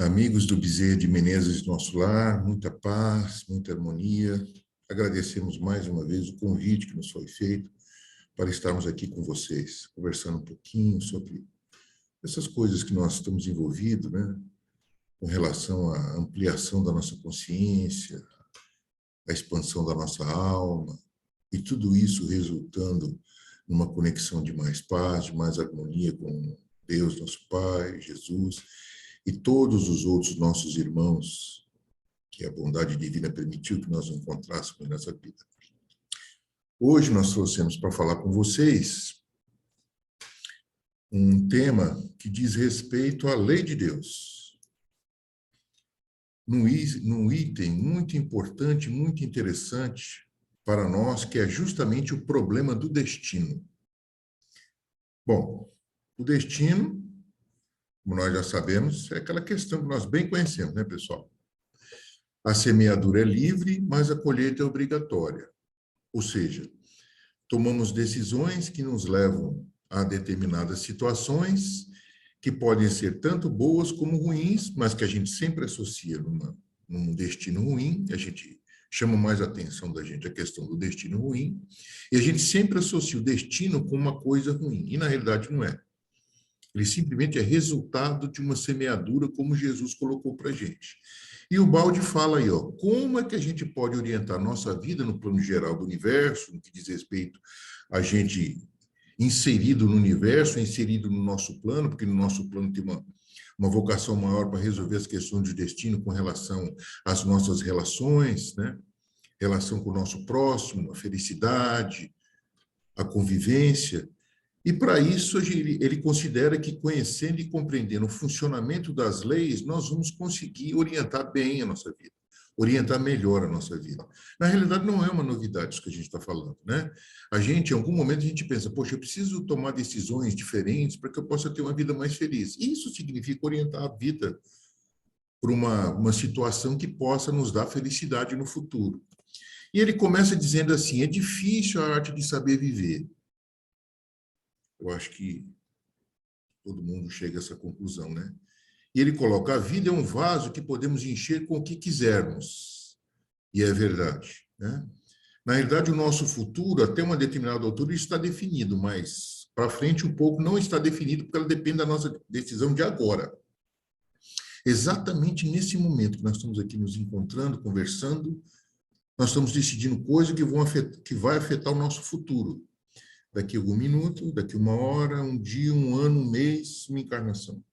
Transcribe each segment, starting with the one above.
Amigos do Bezerra de Menezes, nosso lar, muita paz, muita harmonia. Agradecemos mais uma vez o convite que nos foi feito para estarmos aqui com vocês, conversando um pouquinho sobre essas coisas que nós estamos envolvidos, né? Com relação à ampliação da nossa consciência, à expansão da nossa alma, e tudo isso resultando numa conexão de mais paz, de mais harmonia com Deus, nosso Pai, Jesus, e todos os outros nossos irmãos que a bondade divina permitiu que nós encontrássemos nessa vida. Hoje nós trouxemos para falar com vocês um tema que diz respeito à lei de Deus. Num item muito importante, muito interessante para nós, que é justamente o problema do destino. Bom, o destino, como nós já sabemos, é aquela questão que nós bem conhecemos, né, pessoal? A semeadura é livre, mas a colheita é obrigatória. Ou seja, tomamos decisões que nos levam a determinadas situações que podem ser tanto boas como ruins, mas que a gente sempre associa num destino ruim, a gente chama mais a atenção da gente a questão do destino ruim, e a gente sempre associa o destino com uma coisa ruim, e na realidade não é. Ele simplesmente é resultado de uma semeadura, como Jesus colocou para a gente. E o Balde fala aí, ó, como é que a gente pode orientar a nossa vida no plano geral do universo, no que diz respeito a gente inserido no universo, inserido no nosso plano, porque no nosso plano tem uma vocação maior para resolver as questões de destino com relação às nossas relações, né? Relação com o nosso próximo, a felicidade, a convivência. E, para isso, ele considera que, conhecendo e compreendendo o funcionamento das leis, nós vamos conseguir orientar bem a nossa vida, orientar melhor a nossa vida. Na realidade, não é uma novidade isso que a gente está falando, né? A gente, em algum momento, a gente pensa, poxa, eu preciso tomar decisões diferentes para que eu possa ter uma vida mais feliz. Isso significa orientar a vida para uma situação que possa nos dar felicidade no futuro. E ele começa dizendo assim, é difícil a arte de saber viver. Eu acho que todo mundo chega a essa conclusão, né? E ele coloca, a vida é um vaso que podemos encher com o que quisermos. E é verdade, né? Na realidade, o nosso futuro, até uma determinada altura, está definido, mas para frente um pouco não está definido, porque ela depende da nossa decisão de agora. Exatamente nesse momento que nós estamos aqui nos encontrando, conversando, nós estamos decidindo coisas que vai afetar o nosso futuro. Daqui a algum minuto, daqui a uma hora, um dia, um ano, um mês, uma encarnação.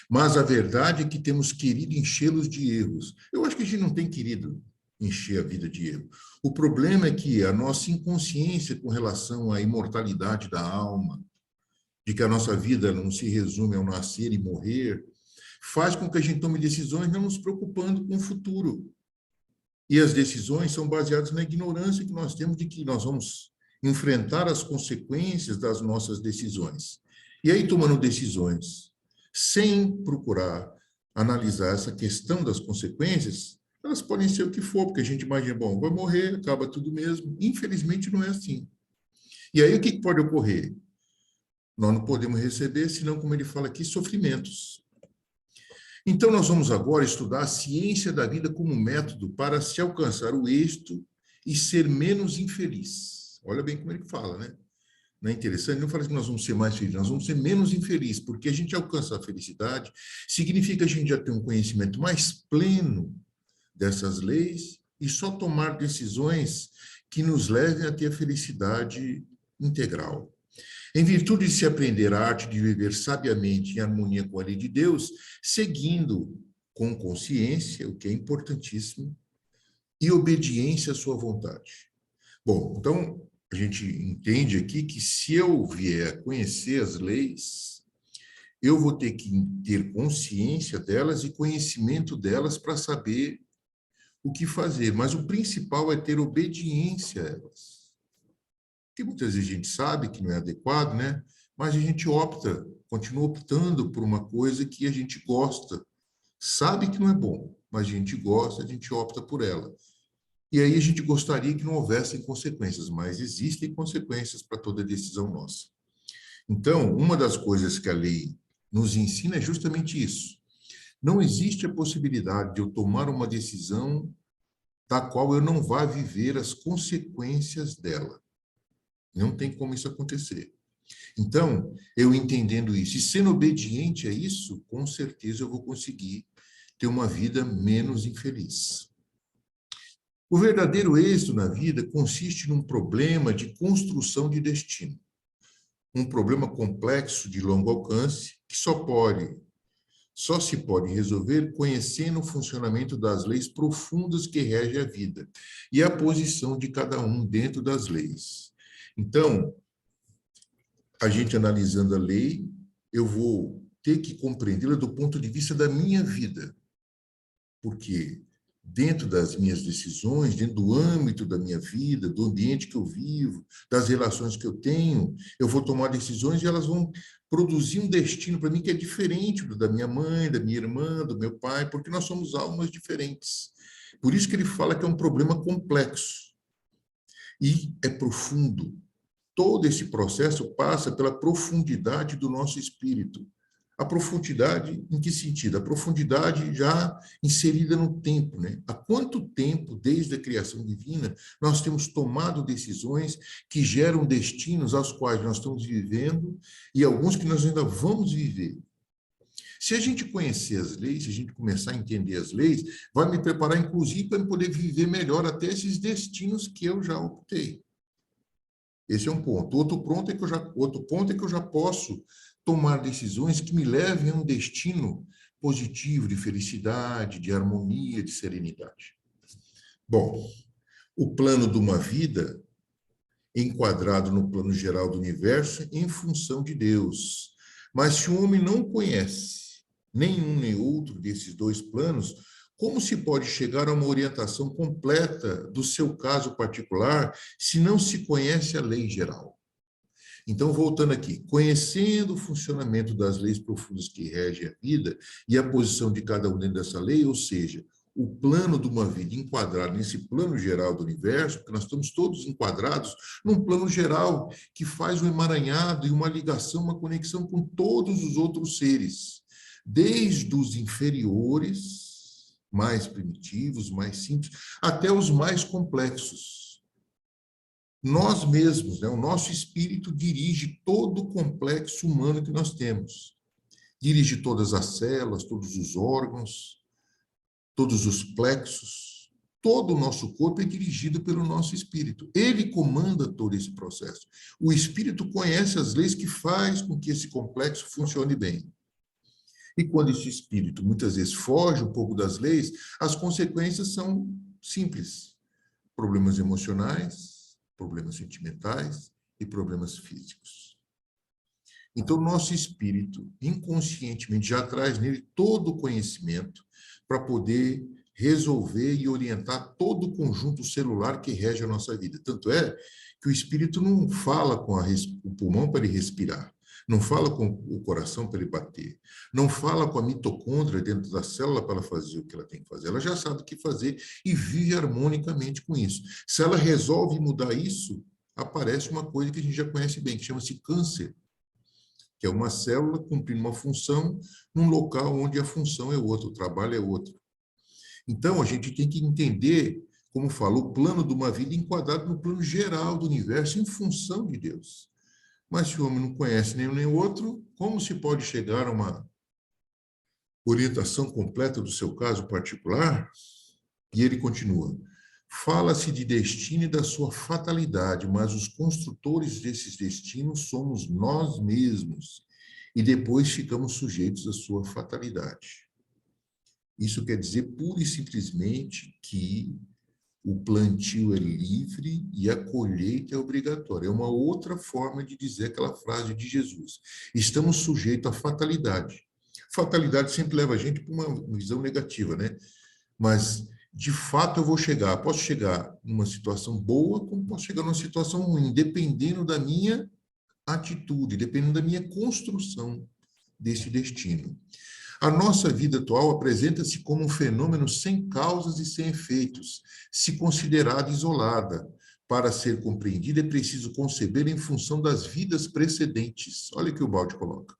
Mas a verdade é que temos querido enchê-los de erros. Eu acho que a gente não tem querido encher a vida de erro. O problema é que a nossa inconsciência com relação à imortalidade da alma, de que a nossa vida não se resume ao nascer e morrer, faz com que a gente tome decisões não nos preocupando com o futuro. E as decisões são baseadas na ignorância que nós temos de que nós vamos enfrentar as consequências das nossas decisões. E aí, tomando decisões sem procurar analisar essa questão das consequências, elas podem ser o que for, porque a gente imagina, bom, vai morrer, acaba tudo mesmo. Infelizmente, não é assim. E aí, o que pode ocorrer? Nós não podemos receber, senão, como ele fala aqui, sofrimentos. Então, nós vamos agora estudar a ciência da vida como método para se alcançar o êxito e ser menos infeliz. Olha bem como ele fala, né? Não é interessante? Ele não fala que nós vamos ser mais felizes, nós vamos ser menos infelizes, porque a gente alcança a felicidade, significa a gente já ter um conhecimento mais pleno dessas leis e só tomar decisões que nos levem a ter a felicidade integral. Em virtude de se aprender a arte de viver sabiamente em harmonia com a lei de Deus, seguindo com consciência, o que é importantíssimo, e obediência à sua vontade. Bom, então, a gente entende aqui que se eu vier a conhecer as leis, eu vou ter que ter consciência delas e conhecimento delas para saber o que fazer. Mas o principal é ter obediência a elas. Porque muitas vezes a gente sabe que não é adequado, né? Mas a gente continua optando por uma coisa que a gente gosta. Sabe que não é bom, mas a gente gosta, a gente opta por ela. E aí a gente gostaria que não houvessem consequências, mas existem consequências para toda decisão nossa. Então, uma das coisas que a lei nos ensina é justamente isso. Não existe a possibilidade de eu tomar uma decisão da qual eu não vá viver as consequências dela. Não tem como isso acontecer. Então, eu entendendo isso e sendo obediente a isso, com certeza eu vou conseguir ter uma vida menos infeliz. O verdadeiro êxito na vida consiste num problema de construção de destino. Um problema complexo de longo alcance que só se pode resolver conhecendo o funcionamento das leis profundas que regem a vida e a posição de cada um dentro das leis. Então, a gente analisando a lei, eu vou ter que compreendê-la do ponto de vista da minha vida, porque dentro das minhas decisões, dentro do âmbito da minha vida, do ambiente que eu vivo, das relações que eu tenho, eu vou tomar decisões e elas vão produzir um destino para mim que é diferente do da minha mãe, da minha irmã, do meu pai, porque nós somos almas diferentes. Por isso que ele fala que é um problema complexo e é profundo. Todo esse processo passa pela profundidade do nosso espírito. A profundidade, em que sentido? A profundidade já inserida no tempo, né? Há quanto tempo, desde a criação divina, nós temos tomado decisões que geram destinos aos quais nós estamos vivendo e alguns que nós ainda vamos viver. Se a gente conhecer as leis, se a gente começar a entender as leis, vai me preparar, inclusive, para poder viver melhor até esses destinos que eu já optei. Esse é um ponto. Outro ponto é que eu já posso tomar decisões que me levem a um destino positivo, de felicidade, de harmonia, de serenidade. Bom, o plano de uma vida enquadrado no plano geral do universo em função de Deus. Mas se o homem não conhece nenhum nem outro desses dois planos, como se pode chegar a uma orientação completa do seu caso particular se não se conhece a lei geral? Então, voltando aqui, conhecendo o funcionamento das leis profundas que regem a vida e a posição de cada um dentro dessa lei, ou seja, o plano de uma vida enquadrado nesse plano geral do universo, porque nós estamos todos enquadrados num plano geral que faz um emaranhado e uma ligação, uma conexão com todos os outros seres, desde os inferiores, mais primitivos, mais simples, até os mais complexos. Nós mesmos, né, o nosso espírito dirige todo o complexo humano que nós temos. Dirige todas as células, todos os órgãos, todos os plexos. Todo o nosso corpo é dirigido pelo nosso espírito. Ele comanda todo esse processo. O espírito conhece as leis que faz com que esse complexo funcione bem. E quando esse espírito muitas vezes foge um pouco das leis, as consequências são simples. Problemas emocionais, problemas sentimentais e problemas físicos. Então, nosso espírito, inconscientemente, já traz nele todo o conhecimento para poder resolver e orientar todo o conjunto celular que rege a nossa vida. Tanto é que o espírito não fala com o pulmão para ele respirar, não fala com o coração para ele bater, não fala com a mitocôndria dentro da célula para ela fazer o que ela tem que fazer. Ela já sabe o que fazer e vive harmonicamente com isso. Se ela resolve mudar isso, aparece uma coisa que a gente já conhece bem, que chama-se câncer, que é uma célula cumprindo uma função num local onde a função é outra, o trabalho é outro. Então, a gente tem que entender, como falo, o plano de uma vida enquadrado no plano geral do universo em função de Deus. Mas se o homem não conhece nenhum nem outro, como se pode chegar a uma orientação completa do seu caso particular? E ele continua. Fala-se de destino e da sua fatalidade, mas os construtores desses destinos somos nós mesmos, e depois ficamos sujeitos à sua fatalidade. Isso quer dizer pura e simplesmente que o plantio é livre e a colheita é obrigatória. É uma outra forma de dizer aquela frase de Jesus. Estamos sujeitos à fatalidade. Fatalidade sempre leva a gente para uma visão negativa, né? Mas de fato eu vou chegar, posso chegar numa situação boa, como posso chegar numa situação ruim, dependendo da minha atitude, dependendo da minha construção desse destino. A nossa vida atual apresenta-se como um fenômeno sem causas e sem efeitos, se considerada isolada. Para ser compreendida, é preciso conceber em função das vidas precedentes. Olha o que o Balde coloca.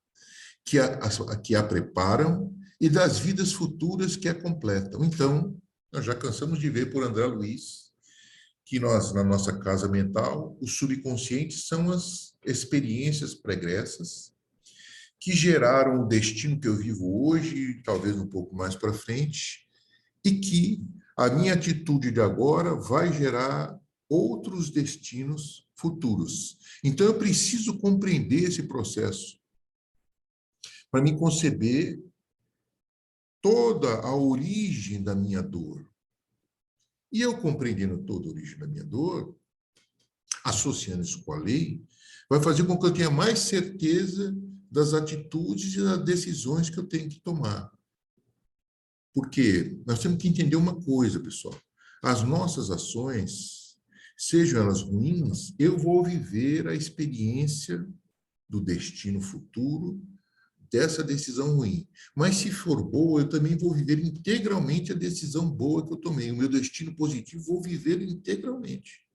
Que a preparam e das vidas futuras que a completam. Então, nós já cansamos de ver por André Luiz que nós, na nossa casa mental, os subconscientes são as experiências pregressas que geraram o destino que eu vivo hoje, talvez um pouco mais para frente, e que a minha atitude de agora vai gerar outros destinos futuros. Então, eu preciso compreender esse processo para me conceber toda a origem da minha dor. E eu compreendendo toda a origem da minha dor, associando isso com a lei, vai fazer com que eu tenha mais certeza das atitudes e das decisões que eu tenho que tomar. Porque nós temos que entender uma coisa, pessoal. As nossas ações, sejam elas ruins, eu vou viver a experiência do destino futuro dessa decisão ruim. Mas se for boa, eu também vou viver integralmente a decisão boa que eu tomei. O meu destino positivo, vou viver integralmente.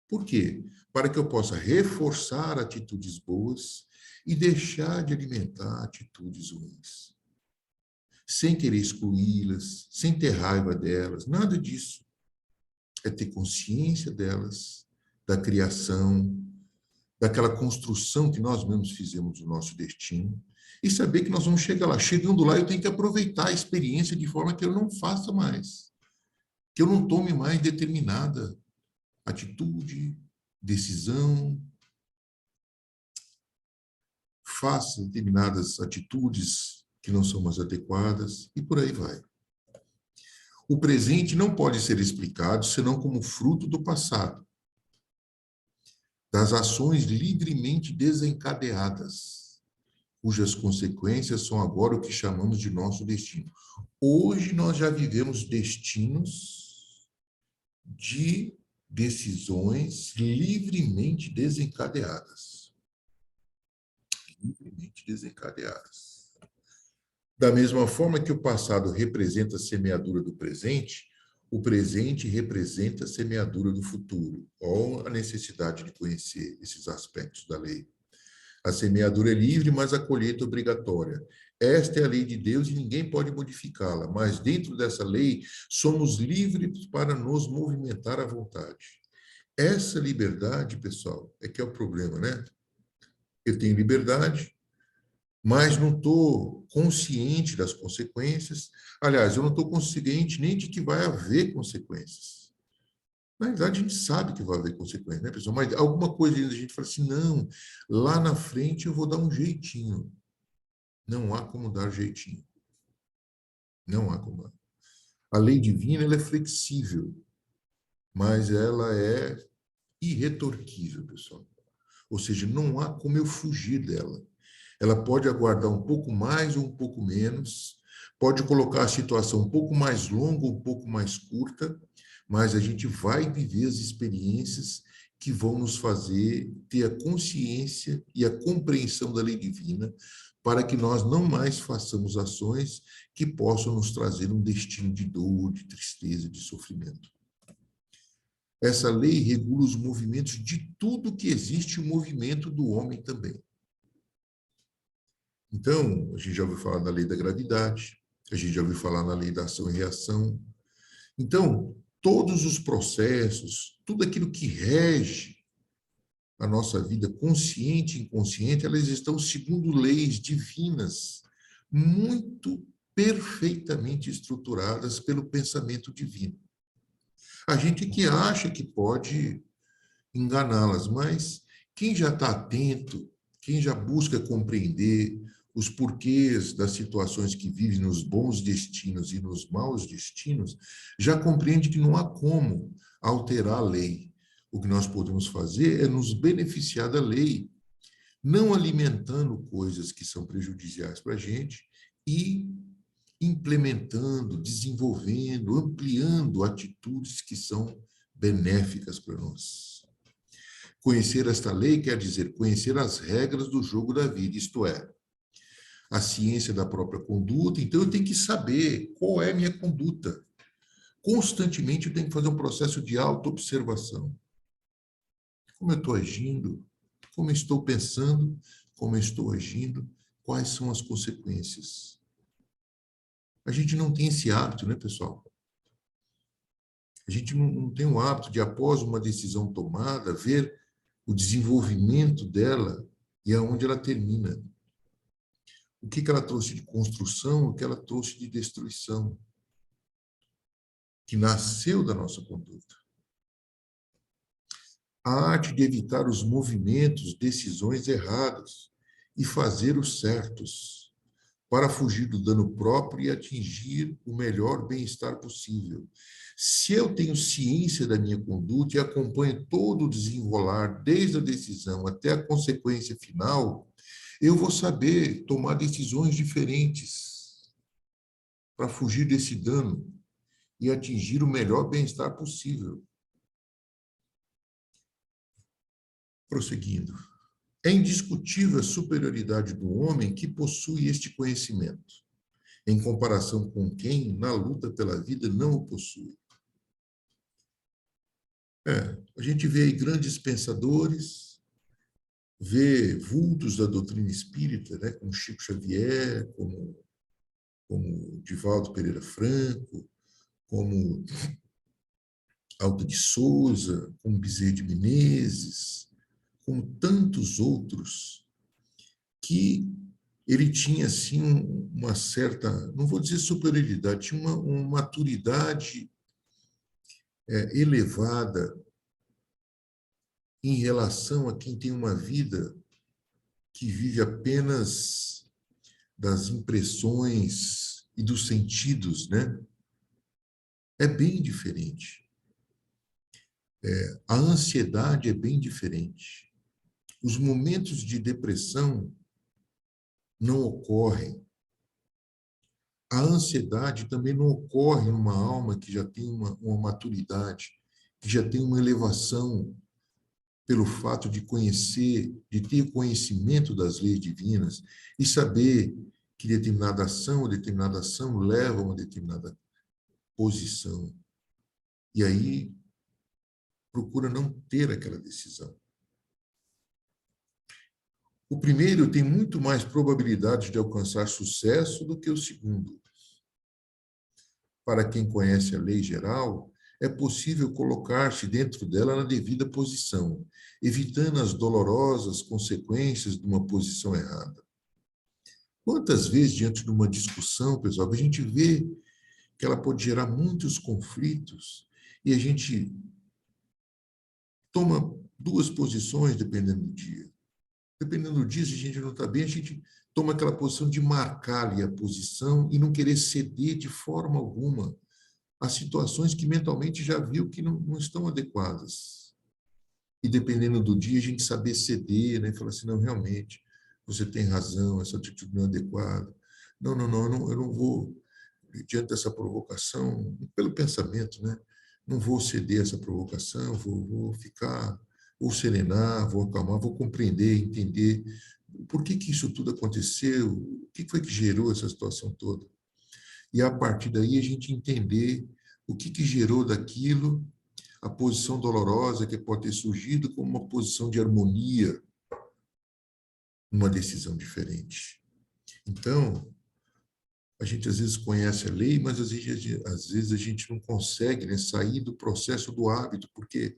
Por quê? Para que eu possa reforçar atitudes boas e deixar de alimentar atitudes ruins. Sem querer excluí-las, sem ter raiva delas, nada disso. É ter consciência delas, da criação, daquela construção que nós mesmos fizemos do nosso destino, e saber que nós vamos chegar lá. Chegando lá, eu tenho que aproveitar a experiência de forma que eu não faça mais, que eu não tome mais determinada atitude, decisão, faça determinadas atitudes que não são mais adequadas, e por aí vai. O presente não pode ser explicado senão como fruto do passado, das ações livremente desencadeadas, cujas consequências são agora o que chamamos de nosso destino. Hoje nós já vivemos destinos de decisões livremente desencadeadas. Livremente desencadeadas. Da mesma forma que o passado representa a semeadura do presente, o presente representa a semeadura do futuro. Olha a necessidade de conhecer esses aspectos da lei. A semeadura é livre, mas a colheita é obrigatória. Esta é a lei de Deus e ninguém pode modificá-la, mas dentro dessa lei somos livres para nos movimentar à vontade. Essa liberdade, pessoal, é que é o problema, né? Eu tenho liberdade, mas não estou consciente das consequências. Aliás, eu não estou consciente nem de que vai haver consequências. Na verdade, a gente sabe que vai haver consequências, né, pessoal? Mas alguma coisa ainda a gente fala assim, não, lá na frente eu vou dar um jeitinho. Não há como dar jeitinho. Não há como dar. A lei divina ela é flexível, mas ela é irretorquível, pessoal. Ou seja, não há como eu fugir dela. Ela pode aguardar um pouco mais ou um pouco menos, pode colocar a situação um pouco mais longa ou um pouco mais curta, mas a gente vai viver as experiências que vão nos fazer ter a consciência e a compreensão da lei divina para que nós não mais façamos ações que possam nos trazer um destino de dor, de tristeza, de sofrimento. Essa lei regula os movimentos de tudo que existe, o movimento do homem também. Então, a gente já ouviu falar da lei da gravidade, a gente já ouviu falar na lei da ação e reação. Então, todos os processos, tudo aquilo que rege a nossa vida, consciente e inconsciente, elas estão segundo leis divinas, muito perfeitamente estruturadas pelo pensamento divino. A gente que acha que pode enganá-las, mas quem já está atento, quem já busca compreender os porquês das situações que vive nos bons destinos e nos maus destinos, já compreende que não há como alterar a lei. O que nós podemos fazer é nos beneficiar da lei, não alimentando coisas que são prejudiciais para a gente e implementando, desenvolvendo, ampliando atitudes que são benéficas para nós. Conhecer esta lei quer dizer conhecer as regras do jogo da vida, isto é, a ciência da própria conduta. Então, eu tenho que saber qual é a minha conduta. Constantemente, eu tenho que fazer um processo de autoobservação. Como eu estou agindo, como eu estou pensando, como eu estou agindo, quais são as consequências. A gente não tem esse hábito, né, pessoal? A gente não tem o hábito de, após uma decisão tomada, ver o desenvolvimento dela e aonde ela termina. O que ela trouxe de construção, o que ela trouxe de destruição, que nasceu da nossa conduta. A arte de evitar os movimentos, decisões erradas e fazer os certos, para fugir do dano próprio e atingir o melhor bem-estar possível. Se eu tenho ciência da minha conduta e acompanho todo o desenrolar, desde a decisão até a consequência final, eu vou saber tomar decisões diferentes para fugir desse dano e atingir o melhor bem-estar possível. Prosseguindo. É indiscutível a superioridade do homem que possui este conhecimento, em comparação com quem, na luta pela vida, não o possui. A gente vê aí grandes pensadores, vê vultos da doutrina espírita, né, como Chico Xavier, como Divaldo Pereira Franco, como Alta de Souza, como Bezerra de Menezes, como tantos outros, que ele tinha, assim, uma certa, não vou dizer superioridade, tinha uma maturidade elevada em relação a quem tem uma vida que vive apenas das impressões e dos sentidos, né? É bem diferente. A ansiedade é bem diferente. Os momentos de depressão não ocorrem. A ansiedade também não ocorre numa alma que já tem uma maturidade, que já tem uma elevação pelo fato de conhecer, de ter conhecimento das leis divinas e saber que determinada ação ou determinada ação leva a uma determinada posição. E aí procura não ter aquela decisão. O primeiro tem muito mais probabilidades de alcançar sucesso do que o segundo. Para quem conhece a lei geral, é possível colocar-se dentro dela na devida posição, evitando as dolorosas consequências de uma posição errada. Quantas vezes, diante de uma discussão, pessoal, a gente vê que ela pode gerar muitos conflitos e a gente toma duas posições dependendo do dia. Dependendo do dia, se a gente não está bem, a gente toma aquela posição de marcar ali a posição e não querer ceder de forma alguma a situações que mentalmente já viu que não estão adequadas. E dependendo do dia, a gente saber ceder, né? E falar assim, não, realmente, você tem razão, essa atitude não é adequada. Não, eu não vou, diante dessa provocação, pelo pensamento, né? Não vou ceder a essa provocação, vou ficar, vou serenar, vou acalmar, vou compreender, entender por que isso tudo aconteceu, o que foi que gerou essa situação toda. E, a partir daí, a gente entender o que gerou daquilo, a posição dolorosa que pode ter surgido como uma posição de harmonia, uma decisão diferente. Então, a gente às vezes conhece a lei, mas às vezes a gente não consegue, né, sair do processo do hábito, porque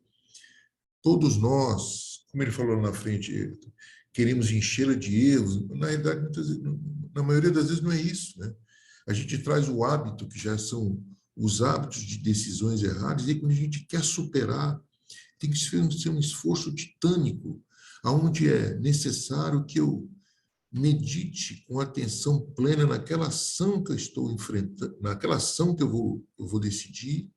todos nós, como ele falou lá na frente, queremos enchê-la de erros. Na realidade, na maioria das vezes não é isso, né? A gente traz o hábito, que já são os hábitos de decisões erradas, e quando a gente quer superar, tem que ser um esforço titânico, aonde é necessário que eu medite com atenção plena naquela ação que eu estou enfrentando, naquela ação que eu vou decidir,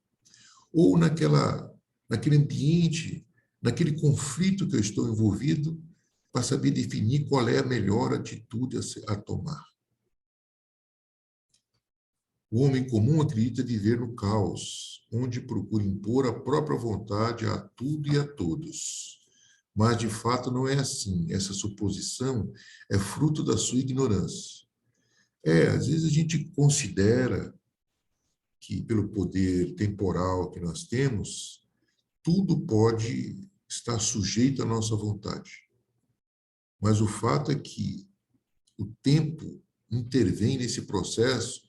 ou naquele ambiente, naquele conflito que eu estou envolvido, para saber definir qual é a melhor atitude a tomar. O homem comum acredita viver no caos, onde procura impor a própria vontade a tudo e a todos. Mas, de fato, não é assim. Essa suposição é fruto da sua ignorância. Às vezes a gente considera que, pelo poder temporal que nós temos, tudo pode estar sujeito à nossa vontade. Mas o fato é que o tempo intervém nesse processo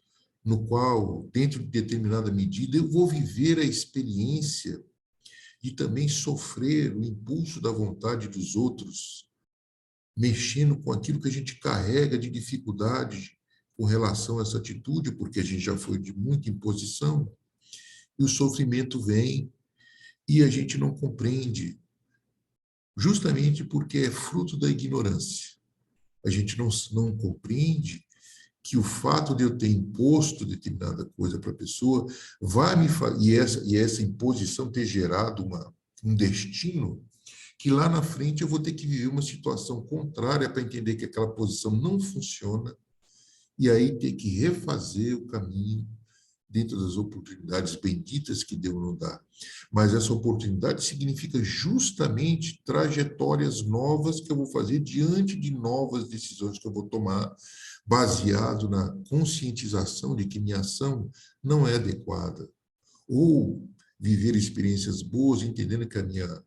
no qual, dentro de determinada medida, eu vou viver a experiência de também sofrer o impulso da vontade dos outros, mexendo com aquilo que a gente carrega de dificuldade com relação a essa atitude, porque a gente já foi de muita imposição, e o sofrimento vem e a gente não compreende, justamente porque é fruto da ignorância. A gente não compreende que o fato de eu ter imposto determinada coisa para a pessoa vai me e essa imposição ter gerado um destino que lá na frente eu vou ter que viver uma situação contrária para entender que aquela posição não funciona e aí ter que refazer o caminho dentro das oportunidades benditas que Deus nos dá. Mas essa oportunidade significa justamente trajetórias novas que eu vou fazer diante de novas decisões que eu vou tomar, baseado na conscientização de que minha ação não é adequada. Ou viver experiências boas, entendendo que a minha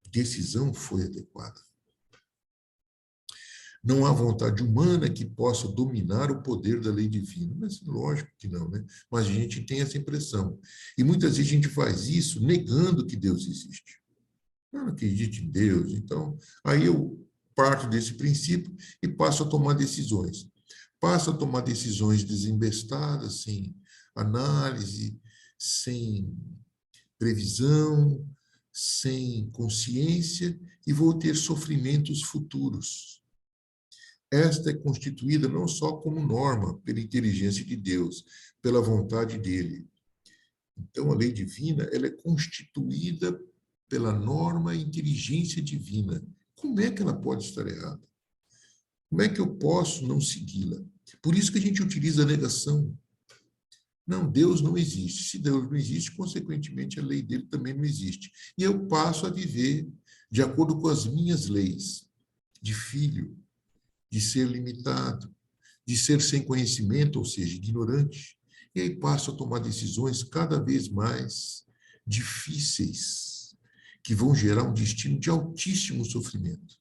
decisão foi adequada. Não há vontade humana que possa dominar o poder da lei divina. Mas lógico que não, né? Mas a gente tem essa impressão. E muitas vezes a gente faz isso negando que Deus existe. Eu não acredito em Deus. Então, aí eu parto desse princípio e passo a tomar decisões. Passo a tomar decisões desembestadas, sem análise, sem previsão, sem consciência, e vou ter sofrimentos futuros. Esta é constituída não só como norma pela inteligência de Deus, pela vontade dele. Então, a lei divina, ela é constituída pela norma e inteligência divina. Como é que ela pode estar errada? Como é que eu posso não segui-la? Por isso que a gente utiliza a negação. Não, Deus não existe. Se Deus não existe, consequentemente, a lei dele também não existe. E eu passo a viver de acordo com as minhas leis de filho, de ser limitado, de ser sem conhecimento, ou seja, ignorante. E aí passo a tomar decisões cada vez mais difíceis, que vão gerar um destino de altíssimo sofrimento.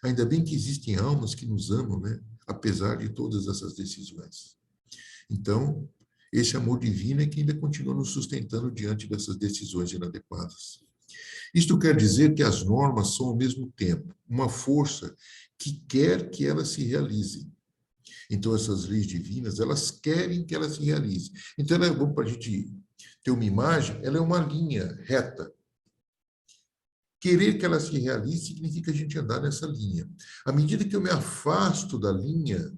Ainda bem que existem almas que nos amam, né? Apesar de todas essas decisões. Então, esse amor divino é que ainda continua nos sustentando diante dessas decisões inadequadas. Isto quer dizer que as normas são, ao mesmo tempo, uma força que quer que elas se realizem. Então, essas leis divinas, elas querem que elas se realizem. Então, ela é bom para a gente ter uma imagem, ela é uma linha reta. Querer que ela se realize significa a gente andar nessa linha. À medida que eu me afasto da linha,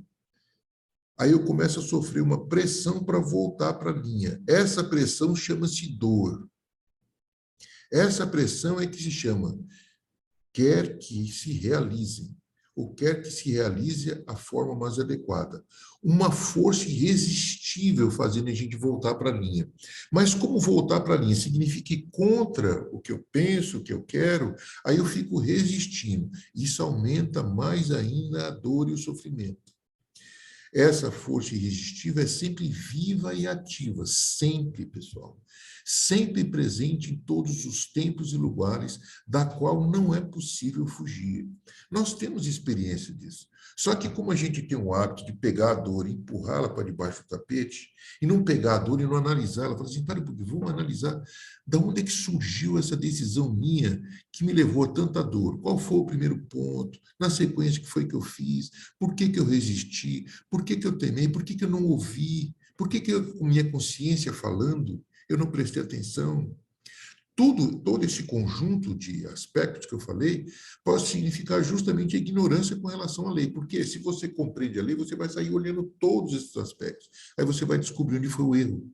aí eu começo a sofrer uma pressão para voltar para a linha. Essa pressão chama-se dor. Essa pressão é que se chama quer que se realize, ou quer que se realize a forma mais adequada. Uma força irresistível fazendo a gente voltar para a linha. Mas como voltar para a linha? Significa ir contra o que eu penso, o que eu quero, aí eu fico resistindo. Isso aumenta mais ainda a dor e o sofrimento. Essa força irresistível é sempre viva e ativa, sempre, pessoal. Sempre presente em todos os tempos e lugares, da qual não é possível fugir. Nós temos experiência disso. Só que como a gente tem o hábito de pegar a dor e empurrá-la para debaixo do tapete, e não pegar a dor e não analisá-la, falar assim, para um pouquinho, vamos analisar de onde é que surgiu essa decisão minha que me levou a tanta dor? Qual foi o primeiro ponto? Na sequência, o que foi que eu fiz? Por que que eu resisti? Por que que eu temei? Por que que eu não ouvi? Por que que eu, com minha consciência falando, eu não prestei atenção? Todo esse conjunto de aspectos que eu falei pode significar justamente a ignorância com relação à lei, porque se você compreende a lei, você vai sair olhando todos esses aspectos. Aí você vai descobrir onde foi o erro.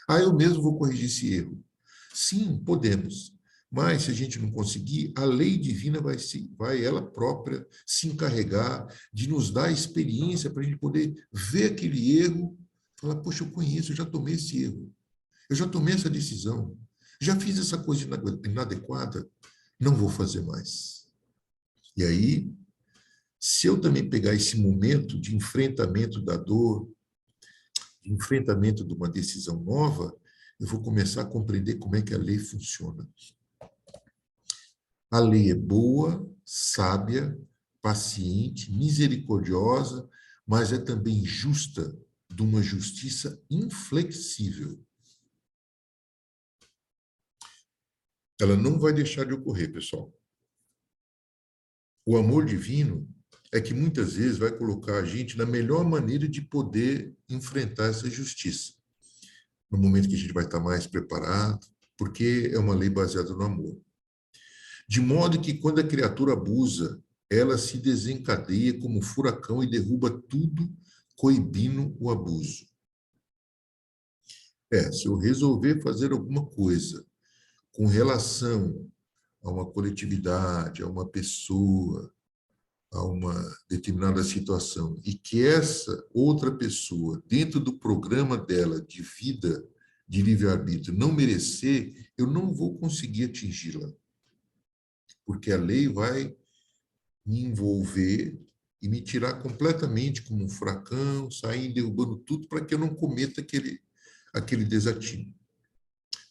Ah, eu mesmo vou corrigir esse erro. Sim, podemos. Mas se a gente não conseguir, a lei divina vai ela própria se encarregar de nos dar experiência para a gente poder ver aquele erro, falar, poxa, eu conheço, eu já tomei esse erro, eu já tomei essa decisão, já fiz essa coisa inadequada, não vou fazer mais. E aí, se eu também pegar esse momento de enfrentamento da dor, de enfrentamento de uma decisão nova, eu vou começar a compreender como é que a lei funciona. A lei é boa, sábia, paciente, misericordiosa, mas é também justa, de uma justiça inflexível. Ela não vai deixar de ocorrer, pessoal. O amor divino é que muitas vezes vai colocar a gente na melhor maneira de poder enfrentar essa justiça. No momento que a gente vai estar mais preparado, porque é uma lei baseada no amor. De modo que quando a criatura abusa, ela se desencadeia como um furacão e derruba tudo, coibindo o abuso. Se eu resolver fazer alguma coisa com relação a uma coletividade, a uma pessoa, a uma determinada situação, e que essa outra pessoa, dentro do programa dela de vida, de livre-arbítrio, não merecer, eu não vou conseguir atingi-la. Porque a lei vai me envolver e me tirar completamente como um furacão, sair derrubando tudo para que eu não cometa aquele desatino,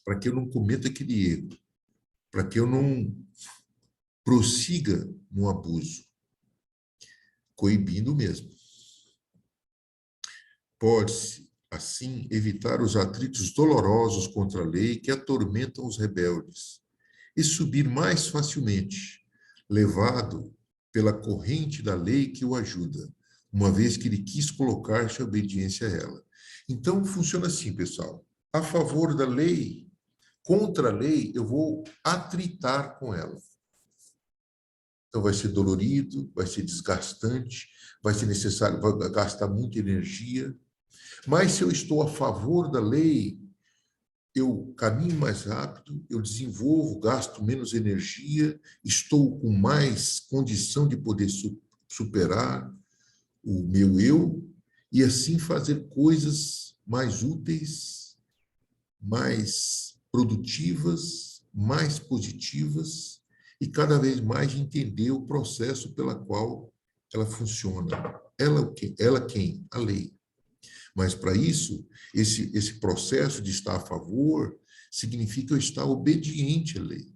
para que eu não cometa aquele erro, para que eu não prossiga no abuso, coibindo mesmo. Pode-se, assim, evitar os atritos dolorosos contra a lei que atormentam os rebeldes e subir mais facilmente, levado pela corrente da lei que o ajuda, uma vez que ele quis colocar-se em obediência a ela. Então, funciona assim, pessoal. A favor da lei, contra a lei, eu vou atritar com ela. Então, vai ser dolorido, vai ser desgastante, vai ser necessário, vai gastar muita energia. Mas se eu estou a favor da lei, eu caminho mais rápido, eu desenvolvo, gasto menos energia, estou com mais condição de poder superar o meu eu e assim fazer coisas mais úteis, mais produtivas, mais positivas e cada vez mais entender o processo pela qual ela funciona. Ela quem? A lei. Mas, para isso, esse processo de estar a favor significa eu estar obediente à lei.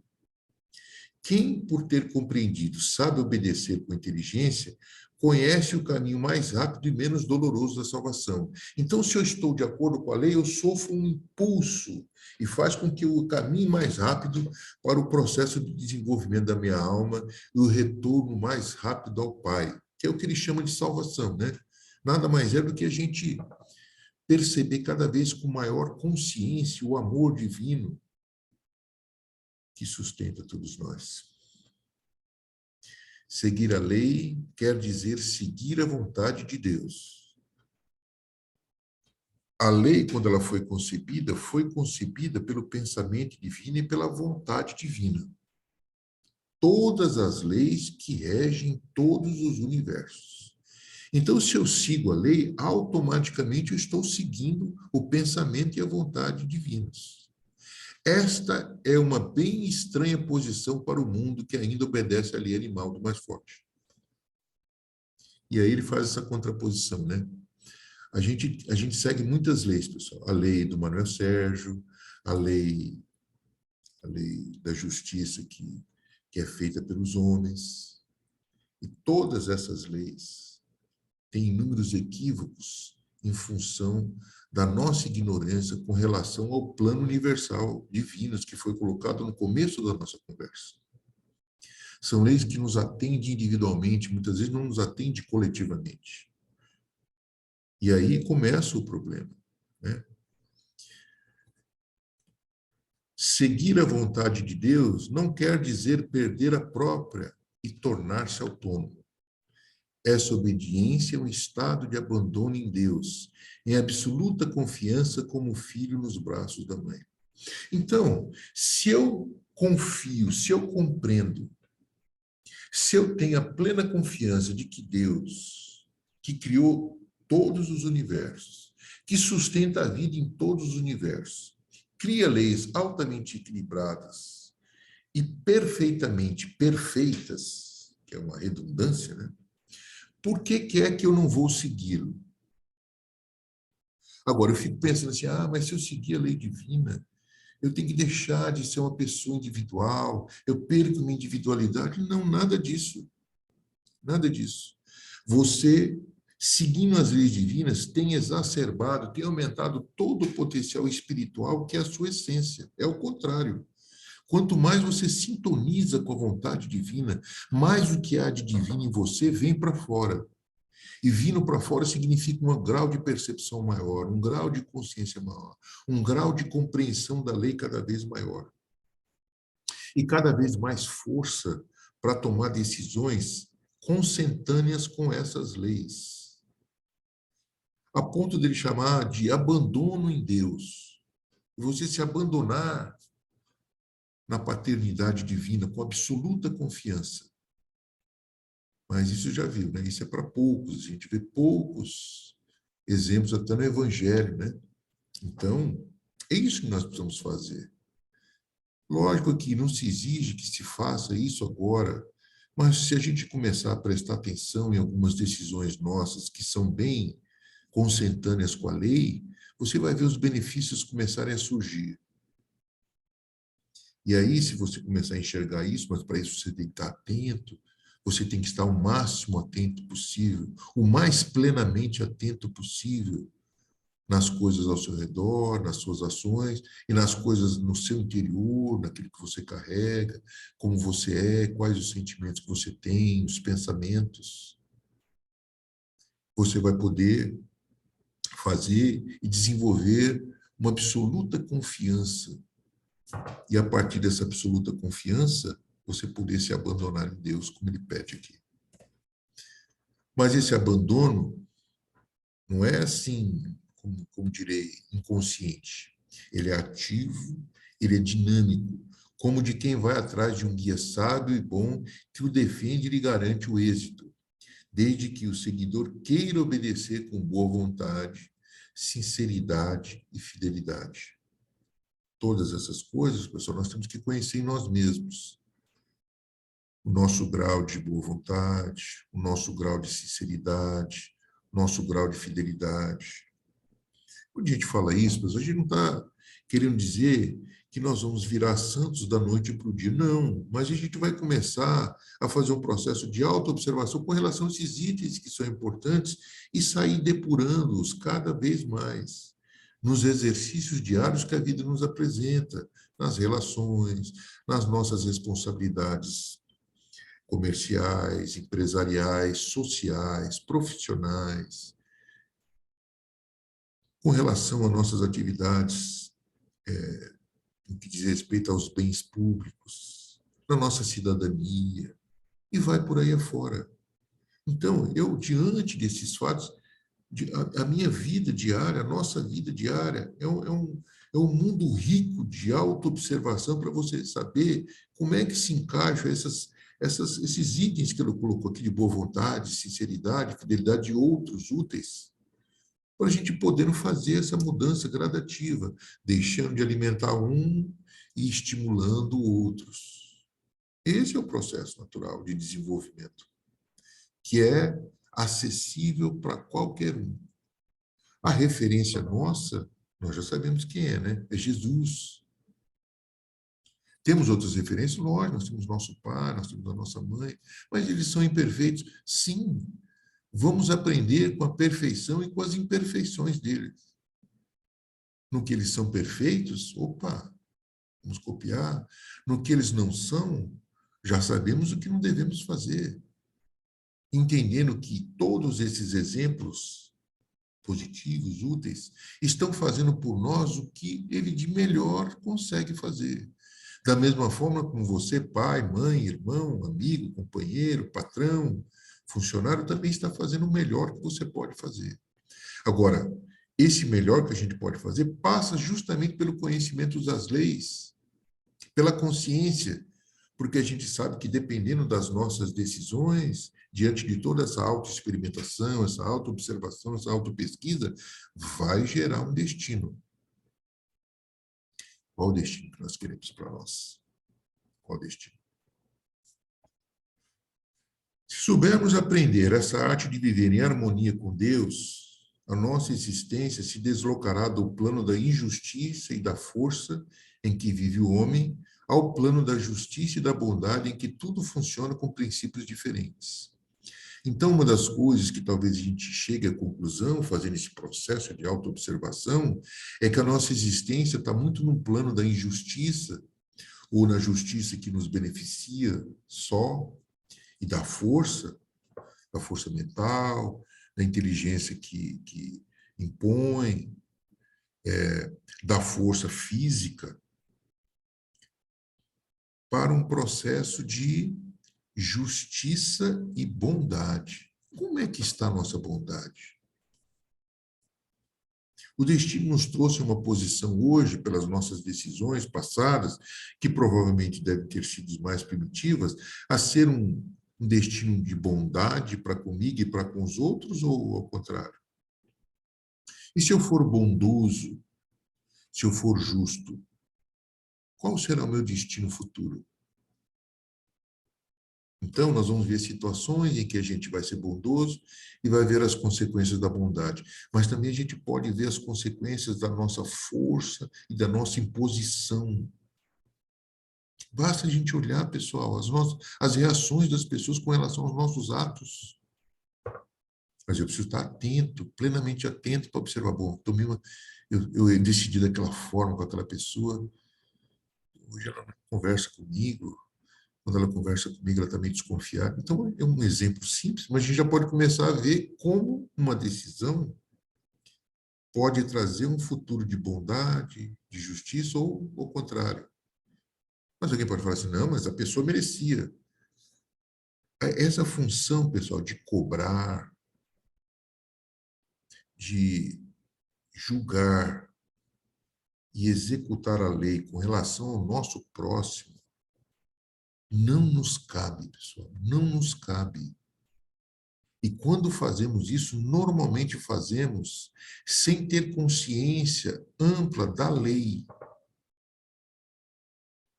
Quem, por ter compreendido, sabe obedecer com inteligência, conhece o caminho mais rápido e menos doloroso da salvação. Então, se eu estou de acordo com a lei, eu sofro um impulso e faz com que eu caminhe mais rápido para o processo de desenvolvimento da minha alma e o retorno mais rápido ao Pai, que é o que ele chama de salvação, né? Nada mais é do que a gente perceber cada vez com maior consciência o amor divino que sustenta todos nós. Seguir a lei quer dizer seguir a vontade de Deus. A lei, quando ela foi concebida pelo pensamento divino e pela vontade divina. Todas as leis que regem todos os universos. Então, se eu sigo a lei, automaticamente eu estou seguindo o pensamento e a vontade divinos. Esta é uma bem estranha posição para o mundo que ainda obedece à lei animal do mais forte. E aí ele faz essa contraposição, né? A gente segue muitas leis, pessoal. A lei do Manuel Sérgio, a lei da justiça que é feita pelos homens. E todas essas leis têm inúmeros equívocos em função da nossa ignorância com relação ao plano universal divino que foi colocado no começo da nossa conversa. São leis que nos atendem individualmente, muitas vezes não nos atendem coletivamente. E aí começa o problema, né? Seguir a vontade de Deus não quer dizer perder a própria e tornar-se autônomo. Essa obediência é um estado de abandono em Deus, em absoluta confiança como filho nos braços da mãe. Então, se eu confio, se eu compreendo, se eu tenho a plena confiança de que Deus, que criou todos os universos, que sustenta a vida em todos os universos, cria leis altamente equilibradas e perfeitamente perfeitas, que é uma redundância, né? Por que é que eu não vou segui-lo? Agora, eu fico pensando assim, mas se eu seguir a lei divina, eu tenho que deixar de ser uma pessoa individual, eu perco minha individualidade. Não, nada disso. Nada disso. Você seguindo as leis divinas, tem exacerbado, tem aumentado todo o potencial espiritual que é a sua essência. É o contrário. Quanto mais você sintoniza com a vontade divina, mais o que há de divino em você vem para fora. E vindo para fora significa um grau de percepção maior, um grau de consciência maior, um grau de compreensão da lei cada vez maior. E cada vez mais força para tomar decisões consentâneas com essas leis. A ponto dele chamar de abandono em Deus. Você se abandonar na paternidade divina com absoluta confiança. Mas isso já viu, né? Isso é para poucos. A gente vê poucos exemplos até no Evangelho, né? Então, é isso que nós precisamos fazer. Lógico que não se exige que se faça isso agora, mas se a gente começar a prestar atenção em algumas decisões nossas que são bem consentâneas com a lei, você vai ver os benefícios começarem a surgir. E aí, se você começar a enxergar isso, mas para isso você tem que estar atento, você tem que estar o máximo atento possível, o mais plenamente atento possível nas coisas ao seu redor, nas suas ações e nas coisas no seu interior, naquilo que você carrega, como você é, quais os sentimentos que você tem, os pensamentos. Você vai poder fazer e desenvolver uma absoluta confiança. E a partir dessa absoluta confiança, você poder se abandonar em Deus, como ele pede aqui. Mas esse abandono não é assim, como direi, inconsciente. Ele é ativo, ele é dinâmico, como de quem vai atrás de um guia sábio e bom que o defende e lhe garante o êxito, desde que o seguidor queira obedecer com boa vontade, sinceridade e fidelidade. Todas essas coisas, pessoal, nós temos que conhecer em nós mesmos. O nosso grau de boa vontade, o nosso grau de sinceridade, o nosso grau de fidelidade. Quando a gente fala isso, pessoal, a gente não está querendo dizer que nós vamos virar santos da noite para o dia. Não, mas a gente vai começar a fazer um processo de autoobservação com relação a esses itens que são importantes e sair depurando-os cada vez mais nos exercícios diários que a vida nos apresenta, nas relações, nas nossas responsabilidades comerciais, empresariais, sociais, profissionais, com relação a nossas atividades no que diz respeito aos bens públicos, na nossa cidadania, e vai por aí afora. Então, eu, diante desses fatos, a minha vida diária, a nossa vida diária, é um mundo rico de autoobservação para você saber como é que se encaixa esses itens que ele colocou aqui de boa vontade, sinceridade, fidelidade e outros úteis, para a gente poder fazer essa mudança gradativa, deixando de alimentar um e estimulando outros. Esse é o processo natural de desenvolvimento, que é acessível para qualquer um. A referência nossa, nós já sabemos quem é, né? É Jesus. Temos outras referências? Lógico, nós temos nosso pai, nós temos a nossa mãe, mas eles são imperfeitos. Sim, vamos aprender com a perfeição e com as imperfeições deles. No que eles são perfeitos, opa, vamos copiar. No que eles não são, já sabemos o que não devemos fazer. Entendendo que todos esses exemplos positivos, úteis, estão fazendo por nós o que ele de melhor consegue fazer. Da mesma forma como você, pai, mãe, irmão, amigo, companheiro, patrão, funcionário, também está fazendo o melhor que você pode fazer. Agora, esse melhor que a gente pode fazer passa justamente pelo conhecimento das leis, pela consciência, porque a gente sabe que dependendo das nossas decisões, diante de toda essa autoexperimentação, essa autoobservação, essa autopesquisa, vai gerar um destino. Qual o destino que nós queremos para nós? Qual o destino? Se soubermos aprender essa arte de viver em harmonia com Deus, a nossa existência se deslocará do plano da injustiça e da força em que vive o homem ao plano da justiça e da bondade em que tudo funciona com princípios diferentes. Então, uma das coisas que talvez a gente chegue à conclusão, fazendo esse processo de autoobservação, é que a nossa existência está muito no plano da injustiça, ou na justiça que nos beneficia só, e da força mental, da inteligência que impõe, da força física, para um processo de justiça e bondade. Como é que está a nossa bondade? O destino nos trouxe uma posição hoje, pelas nossas decisões passadas, que provavelmente devem ter sido mais primitivas, a ser um destino de bondade para comigo e para com os outros, ou ao contrário? E se eu for bondoso, se eu for justo, qual será o meu destino futuro? Então, nós vamos ver situações em que a gente vai ser bondoso e vai ver as consequências da bondade. Mas também a gente pode ver as consequências da nossa força e da nossa imposição. Basta a gente olhar, pessoal, as reações das pessoas com relação aos nossos atos. Mas eu preciso estar atento, plenamente atento para observar. Bom, eu decidi daquela forma com aquela pessoa, hoje ela não conversa comigo, quando ela conversa comigo, ela está meio desconfiada. Então, é um exemplo simples, mas a gente já pode começar a ver como uma decisão pode trazer um futuro de bondade, de justiça, ou ao contrário. Mas alguém pode falar assim, não, mas a pessoa merecia. Essa função, pessoal, de cobrar, de julgar e executar a lei com relação ao nosso próximo, não nos cabe, pessoal, não nos cabe. E quando fazemos isso, normalmente fazemos sem ter consciência ampla da lei.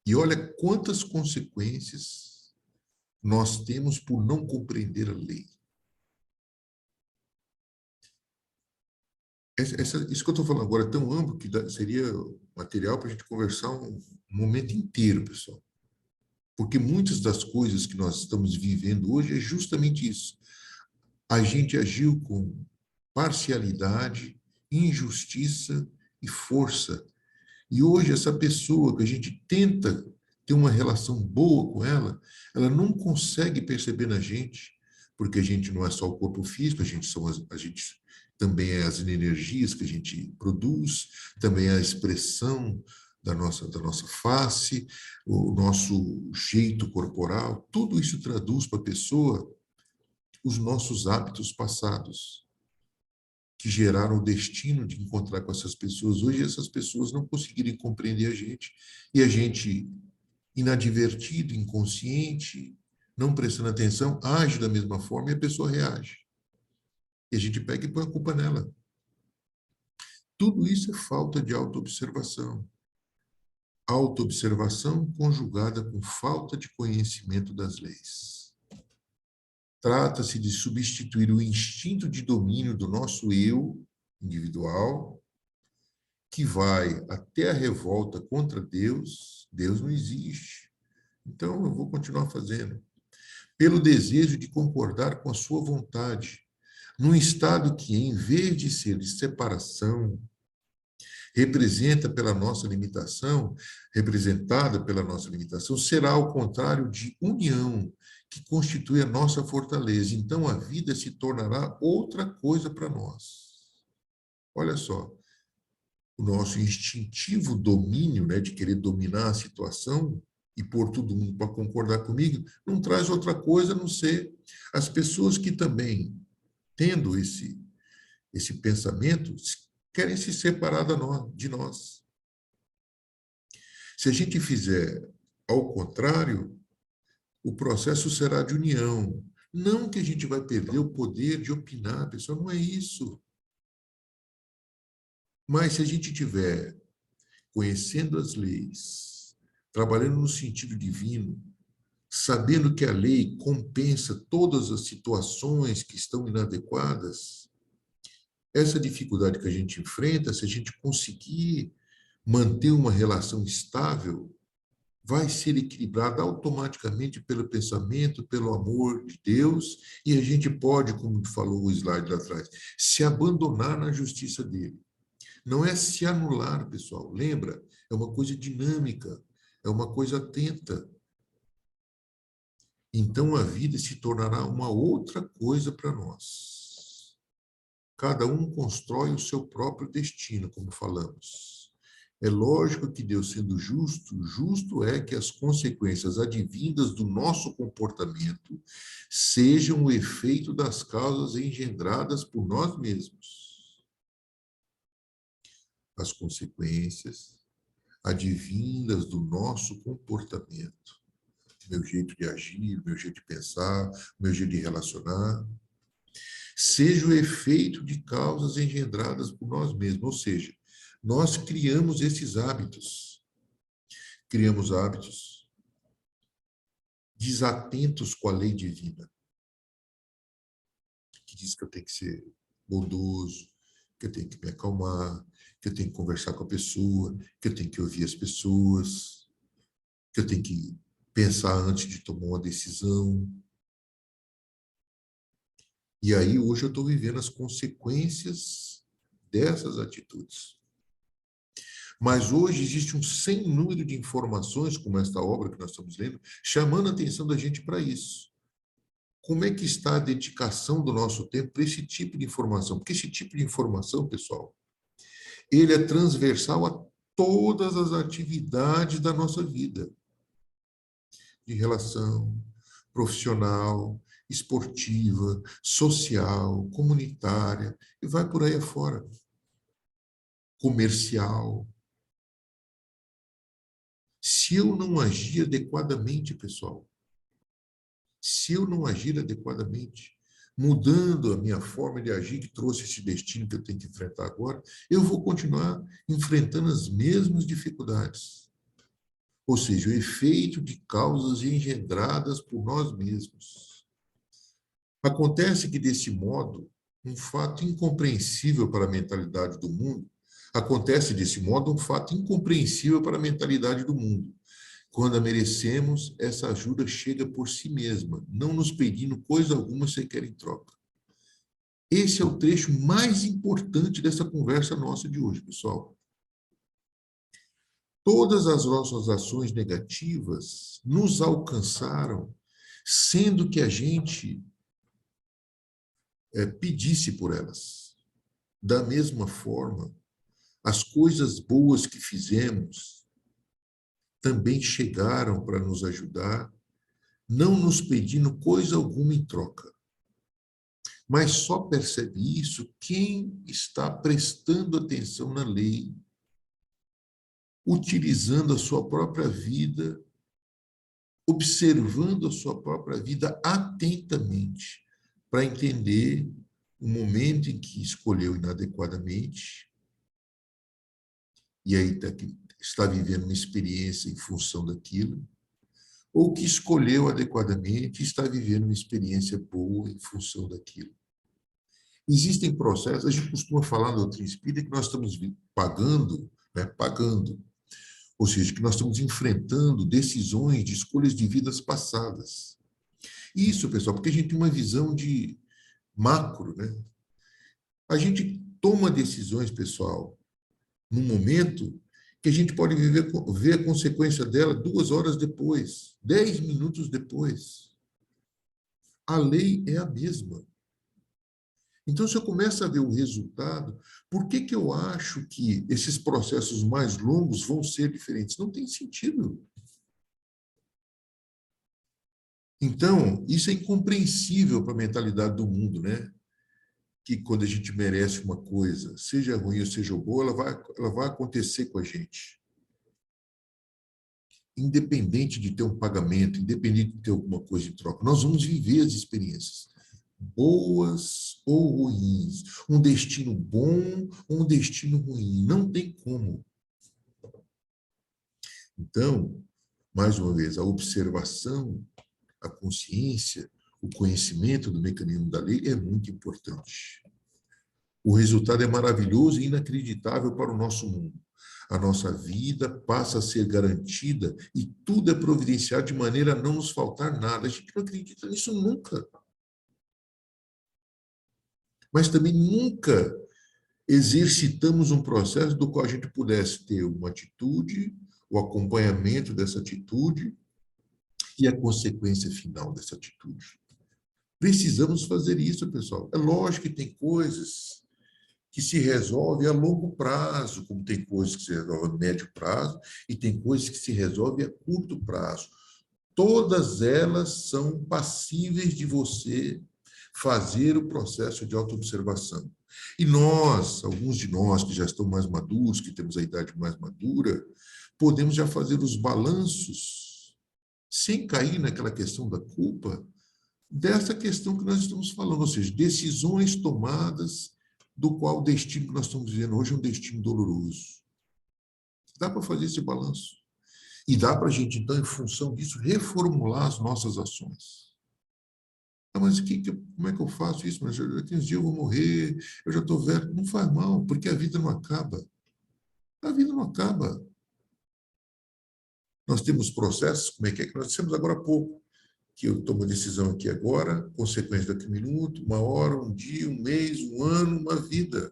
E olha quantas consequências nós temos por não compreender a lei. Isso que eu estou falando agora é tão amplo que seria material para a gente conversar um momento inteiro, pessoal. Porque muitas das coisas que nós estamos vivendo hoje é justamente isso. A gente agiu com parcialidade, injustiça e força. E hoje essa pessoa que a gente tenta ter uma relação boa com ela, ela não consegue perceber na gente, porque a gente não é só o corpo físico, a gente também é as energias que a gente produz, também é a expressão da nossa face, o nosso jeito corporal, tudo isso traduz para a pessoa os nossos hábitos passados, que geraram o destino de encontrar com essas pessoas. Hoje, essas pessoas não conseguirem compreender a gente, e a gente, inadvertido, inconsciente, não prestando atenção, age da mesma forma e a pessoa reage. E a gente pega e põe a culpa nela. Tudo isso é falta de autoobservação. Autoobservação conjugada com falta de conhecimento das leis. Trata-se de substituir o instinto de domínio do nosso eu individual, que vai até a revolta contra Deus. Deus não existe, então eu vou continuar fazendo. Pelo desejo de concordar com a sua vontade, num estado que, em vez de ser de separação, representada pela nossa limitação, será ao contrário de união, que constitui a nossa fortaleza. Então a vida se tornará outra coisa para nós. Olha só, o nosso instintivo domínio, né, de querer dominar a situação e pôr todo mundo para concordar comigo, não traz outra coisa a não ser as pessoas que também, tendo esse pensamento, querem se separar de nós. Se a gente fizer ao contrário, o processo será de união. Não que a gente vai perder o poder de opinar, pessoal, não é isso. Mas se a gente tiver conhecendo as leis, trabalhando no sentido divino, sabendo que a lei compensa todas as situações que estão inadequadas, essa dificuldade que a gente enfrenta, se a gente conseguir manter uma relação estável vai ser equilibrada automaticamente pelo pensamento, pelo amor de Deus, e a gente pode, como falou o slide lá atrás, se abandonar na justiça dele. Não é se anular, pessoal. Lembra? É uma coisa dinâmica, é uma coisa atenta. Então a vida se tornará uma outra coisa para nós. Cada um constrói o seu próprio destino, como falamos. É lógico que Deus, sendo justo, justo é que as consequências advindas do nosso comportamento sejam o efeito das causas engendradas por nós mesmos. As consequências advindas do nosso comportamento, meu jeito de agir, meu jeito de pensar, meu jeito de relacionar, seja o efeito de causas engendradas por nós mesmos, ou seja, nós criamos esses hábitos. Criamos hábitos desatentos com a lei divina, que diz que eu tenho que ser bondoso, que eu tenho que me acalmar, que eu tenho que conversar com a pessoa, que eu tenho que ouvir as pessoas, que eu tenho que pensar antes de tomar uma decisão. E aí, hoje, eu estou vivendo as consequências dessas atitudes. Mas hoje existe um sem número de informações, como esta obra que nós estamos lendo, chamando a atenção da gente para isso. Como é que está a dedicação do nosso tempo para esse tipo de informação? Porque esse tipo de informação, pessoal, ele é transversal a todas as atividades da nossa vida, de relação profissional, esportiva, social, comunitária, e vai por aí afora. Comercial. Se eu não agir adequadamente, pessoal, se eu não agir adequadamente, mudando a minha forma de agir, que trouxe esse destino que eu tenho que enfrentar agora, eu vou continuar enfrentando as mesmas dificuldades. Ou seja, o efeito de causas engendradas por nós mesmos. Acontece que, desse modo, um fato incompreensível para a mentalidade do mundo, acontece desse modo um fato incompreensível para a mentalidade do mundo. Quando a merecemos, essa ajuda chega por si mesma, não nos pedindo coisa alguma sequer em troca. Esse é o trecho mais importante dessa conversa nossa de hoje, pessoal. Todas as nossas ações negativas nos alcançaram, sendo que a gente pedisse por elas. Da mesma forma, as coisas boas que fizemos também chegaram para nos ajudar, não nos pedindo coisa alguma em troca. Mas só percebe isso quem está prestando atenção na lei, utilizando a sua própria vida, observando a sua própria vida atentamente, para entender o momento em que escolheu inadequadamente, e aí está vivendo uma experiência em função daquilo, ou que escolheu adequadamente e está vivendo uma experiência boa em função daquilo. Existem processos, a gente costuma falar na doutrina espírita que nós estamos pagando, ou seja, que nós estamos enfrentando decisões de escolhas de vidas passadas. Isso, pessoal, porque a gente tem uma visão de macro, né? A gente toma decisões, pessoal, num momento que a gente pode ver a consequência dela 2 horas depois, 10 minutos depois. A lei é a mesma. Então, se eu começo a ver o resultado, por que eu acho que esses processos mais longos vão ser diferentes? Não tem sentido. Então, isso é incompreensível para a mentalidade do mundo, né? Que quando a gente merece uma coisa, seja ruim ou seja boa, ela vai acontecer com a gente. Independente de ter um pagamento, independente de ter alguma coisa em troca, nós vamos viver as experiências, boas ou ruins, um destino bom ou um destino ruim, não tem como. Então, mais uma vez, a observação, a consciência, o conhecimento do mecanismo da lei é muito importante. O resultado é maravilhoso e inacreditável para o nosso mundo. A nossa vida passa a ser garantida e tudo é providenciado de maneira a não nos faltar nada. A gente não acredita nisso nunca. Mas também nunca exercitamos um processo do qual a gente pudesse ter uma atitude, o acompanhamento dessa atitude e a consequência final dessa atitude. Precisamos fazer isso, pessoal. É lógico que tem coisas que se resolvem a longo prazo, como tem coisas que se resolvem a médio prazo e tem coisas que se resolvem a curto prazo. Todas elas são passíveis de você fazer o processo de autoobservação. E nós, alguns de nós que já estão mais maduros, que temos a idade mais madura, podemos já fazer os balanços, sem cair naquela questão da culpa, dessa questão que nós estamos falando, ou seja, decisões tomadas do qual o destino que nós estamos vivendo hoje é um destino doloroso. Dá para fazer esse balanço. E dá para a gente, então, em função disso, reformular as nossas ações. Ah, mas como é que eu faço isso? Mas daqui uns dias eu vou morrer, eu já estou velho. Não faz mal, porque a vida não acaba. A vida não acaba. Nós temos processos, como é que nós dissemos agora há pouco, que eu tomo a decisão aqui agora, consequência daqui a um minuto, uma hora, um dia, um mês, um ano, uma vida.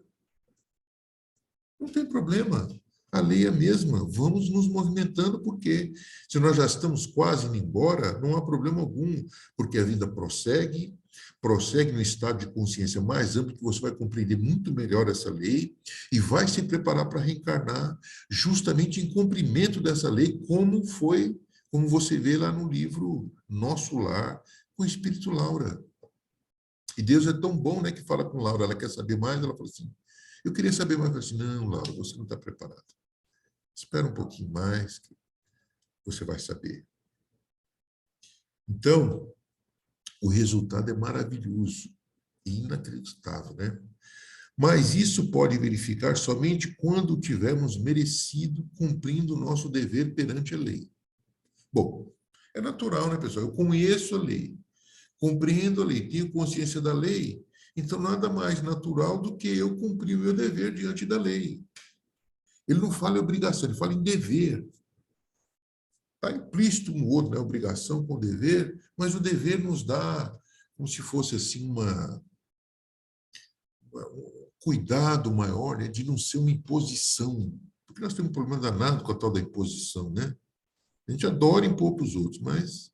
Não tem problema. A lei é a mesma. Vamos nos movimentando, porque se nós já estamos quase indo embora, não há problema algum, porque a vida prossegue, prossegue no estado de consciência mais amplo, que você vai compreender muito melhor essa lei e vai se preparar para reencarnar justamente em cumprimento dessa lei, como você vê lá no livro Nosso Lar, com o Espírito Laura. E Deus é tão bom, né, que fala com Laura, ela quer saber mais, ela fala assim, eu queria saber mais, eu falei assim, não, Laura, você não está preparada. Espera um pouquinho mais, que você vai saber. Então, o resultado é maravilhoso e inacreditável, né? Mas isso pode verificar somente quando tivermos merecido cumprindo o nosso dever perante a lei. Bom, é natural, né, pessoal? Eu conheço a lei, compreendo a lei, tenho consciência da lei, então nada mais natural do que eu cumprir o meu dever diante da lei. Ele não fala em obrigação, ele fala em dever. Está implícito no outro, né? Obrigação com dever, mas o dever nos dá como se fosse assim um cuidado maior, né? De não ser uma imposição. Porque nós temos um problema danado com a tal da imposição, né? A gente adora impor para os outros, mas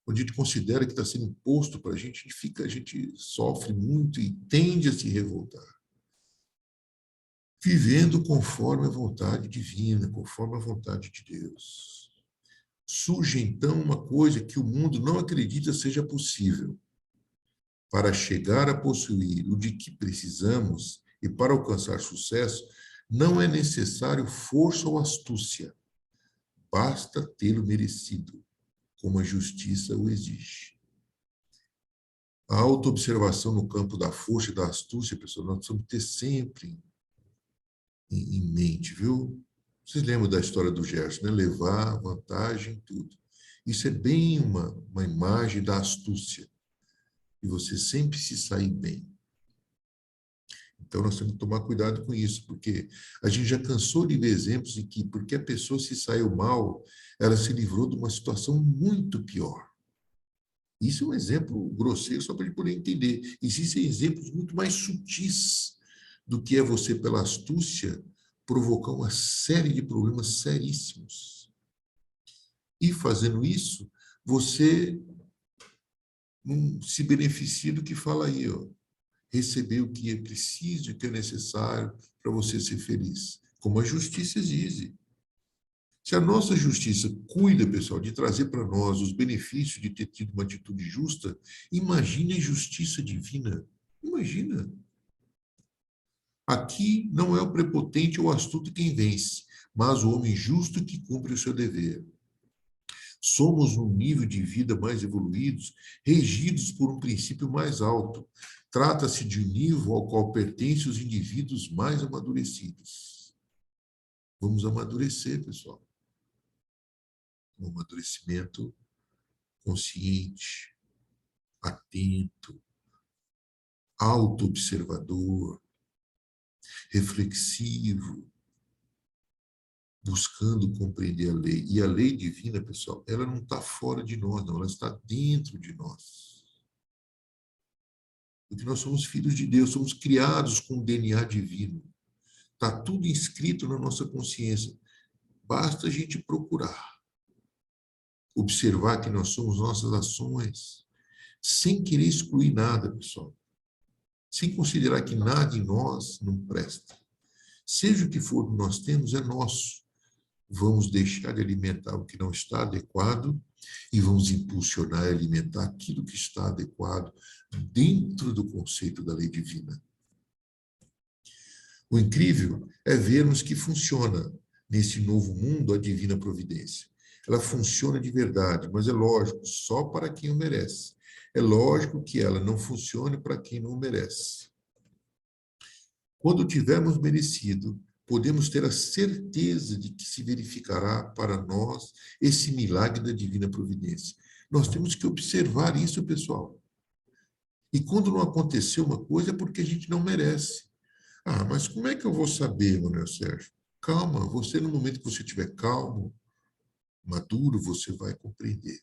quando a gente considera que está sendo imposto para a gente sofre muito e tende a se revoltar. Vivendo conforme a vontade divina, conforme a vontade de Deus. Surge então uma coisa que o mundo não acredita seja possível. Para chegar a possuir o de que precisamos e para alcançar sucesso, não é necessário força ou astúcia. Basta tê-lo merecido, como a justiça o exige. A autoobservação no campo da força e da astúcia, pessoal, nós precisamos ter sempre em mente, viu? Vocês lembram da história do Gerson, né? Levar vantagem, tudo. Isso é bem uma imagem da astúcia. E você sempre se sair bem. Então, nós temos que tomar cuidado com isso, porque a gente já cansou de ver exemplos em que, porque a pessoa se saiu mal, ela se livrou de uma situação muito pior. Isso é um exemplo grosseiro, só para a gente poder entender. Existem exemplos muito mais sutis do que é você, pela astúcia, provocar uma série de problemas seríssimos. E fazendo isso, você não se beneficia do que fala aí, ó. Receber o que é preciso e o que é necessário para você ser feliz, como a justiça exige. Se a nossa justiça cuida, pessoal, de trazer para nós os benefícios de ter tido uma atitude justa, imagine a justiça divina. Imagina. Aqui não é o prepotente ou astuto quem vence, mas o homem justo que cumpre o seu dever. Somos num nível de vida mais evoluídos, regidos por um princípio mais alto. Trata-se de um nível ao qual pertencem os indivíduos mais amadurecidos. Vamos amadurecer, pessoal. Um amadurecimento consciente, atento, autoobservador. reflexivo, buscando compreender a lei. E a lei divina, pessoal, ela não está fora de nós, não, ela está dentro de nós. Porque nós somos filhos de Deus, somos criados com o DNA divino. Está tudo inscrito na nossa consciência. Basta a gente procurar, observar que nós somos nossas ações, sem querer excluir nada, pessoal. Sem considerar que nada em nós não presta. Seja o que for que nós temos, é nosso. Vamos deixar de alimentar o que não está adequado e vamos impulsionar e alimentar aquilo que está adequado dentro do conceito da lei divina. O incrível é vermos que funciona nesse novo mundo a divina providência. Ela funciona de verdade, mas é lógico, só para quem o merece. É lógico que ela não funcione para quem não o merece. Quando tivermos merecido, podemos ter a certeza de que se verificará para nós esse milagre da divina providência. Nós temos que observar isso, pessoal. E quando não aconteceu uma coisa, é porque a gente não merece. Ah, mas como é que eu vou saber, Manuel Sérgio? Calma, você, no momento que você estiver calmo, maduro, você vai compreender.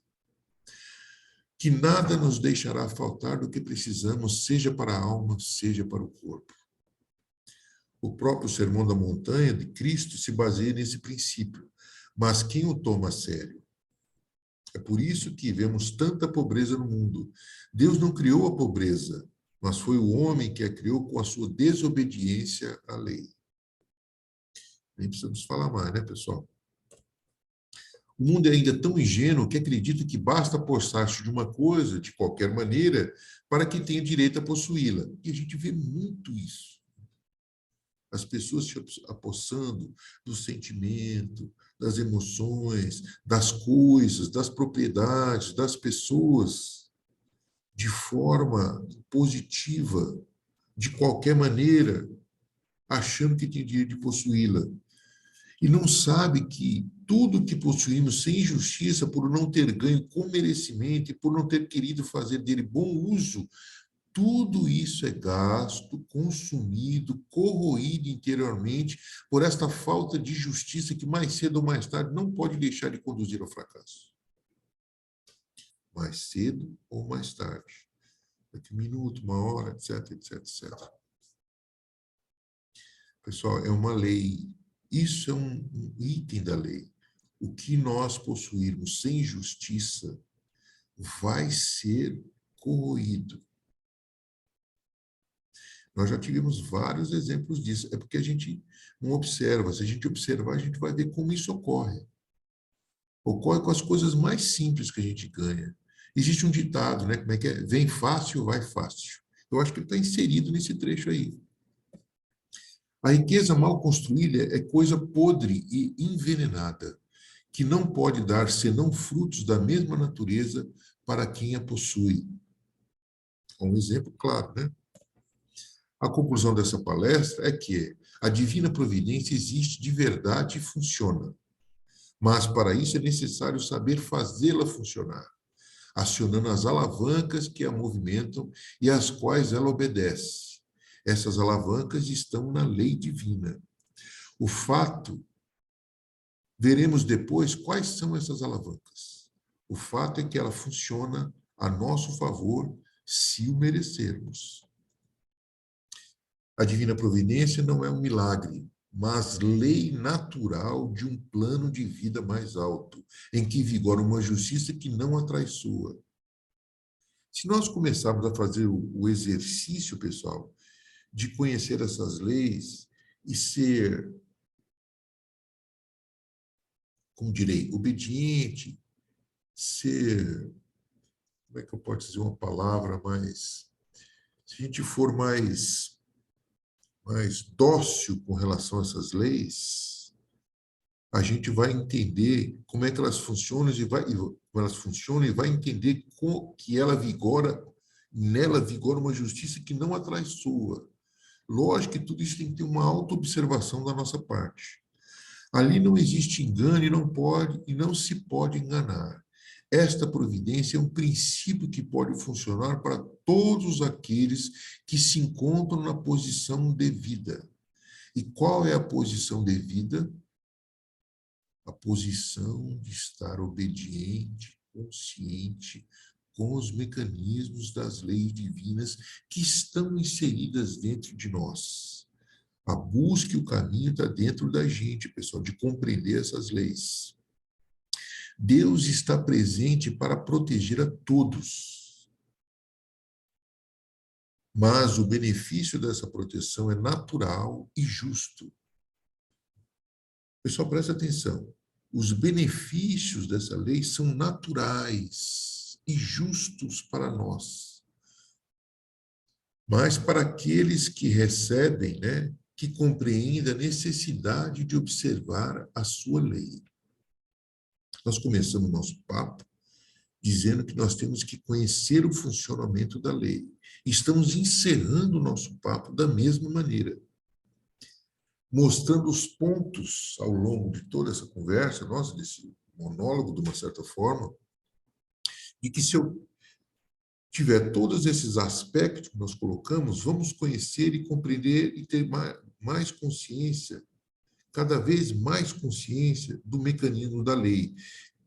Que nada nos deixará faltar do que precisamos, seja para a alma, seja para o corpo. O próprio Sermão da Montanha de Cristo se baseia nesse princípio, mas quem o toma a sério? É por isso que vemos tanta pobreza no mundo. Deus não criou a pobreza, mas foi o homem que a criou com a sua desobediência à lei. Nem precisamos falar mais, né, pessoal? O mundo é ainda tão ingênuo que acredita que basta apossar-se de uma coisa, de qualquer maneira, para que tenha direito a possuí-la. E a gente vê muito isso. As pessoas se apossando do sentimento, das emoções, das coisas, das propriedades, das pessoas, de forma positiva, de qualquer maneira, achando que tem direito de possuí-la. E não sabe que tudo que possuímos sem injustiça, por não ter ganho com merecimento e por não ter querido fazer dele bom uso, tudo isso é gasto, consumido, corroído interiormente por esta falta de justiça que mais cedo ou mais tarde não pode deixar de conduzir ao fracasso. Mais cedo ou mais tarde. Daqui um minuto, uma hora, etc, etc, etc. Pessoal, é uma lei. Isso é um item da lei. O que nós possuirmos sem justiça vai ser corroído. Nós já tivemos vários exemplos disso. É porque a gente não observa. Se a gente observar, a gente vai ver como isso ocorre. Ocorre com as coisas mais simples que a gente ganha. Existe um ditado, né? Como é que é? Vem fácil, vai fácil. Eu acho que ele está inserido nesse trecho aí. A riqueza mal construída é coisa podre e envenenada, que não pode dar senão frutos da mesma natureza para quem a possui. Um exemplo claro, né? A conclusão dessa palestra é que a divina providência existe de verdade e funciona. Mas para isso é necessário saber fazê-la funcionar, acionando as alavancas que a movimentam e às quais ela obedece. Essas alavancas estão na lei divina. O fato, veremos depois quais são essas alavancas. O fato é que ela funciona a nosso favor se o merecermos. A divina providência não é um milagre, mas lei natural de um plano de vida mais alto, em que vigora uma justiça que não a traiçoa. Se nós começarmos a fazer o exercício, pessoal, de conhecer essas leis e ser, como direi, obediente, ser, como é que eu posso dizer uma palavra mais, se a gente for mais dócil com relação a essas leis, a gente vai entender como é que elas funcionam e vai entender que nela vigora uma justiça que não a traiçoa. Lógico que tudo isso tem que ter uma auto-observação da nossa parte. Ali não existe engano e não se pode enganar. Esta providência é um princípio que pode funcionar para todos aqueles que se encontram na posição devida. E qual é a posição devida? A posição de estar obediente, consciente com os mecanismos das leis divinas que estão inseridas dentro de nós. A busca e o caminho está dentro da gente, pessoal, de compreender essas leis. Deus está presente para proteger a todos. Mas o benefício dessa proteção é natural e justo. Pessoal, presta atenção. Os benefícios dessa lei são naturais e justos para nós. Mas para aqueles que recebem, né, que compreendem a necessidade de observar a sua lei. Nós começamos nosso papo dizendo que nós temos que conhecer o funcionamento da lei. Estamos encerrando o nosso papo da mesma maneira, mostrando os pontos ao longo de toda essa conversa, nossa, desse monólogo, de uma certa forma, e que se eu tiver todos esses aspectos que nós colocamos, vamos conhecer e compreender e ter mais consciência, cada vez mais consciência do mecanismo da lei.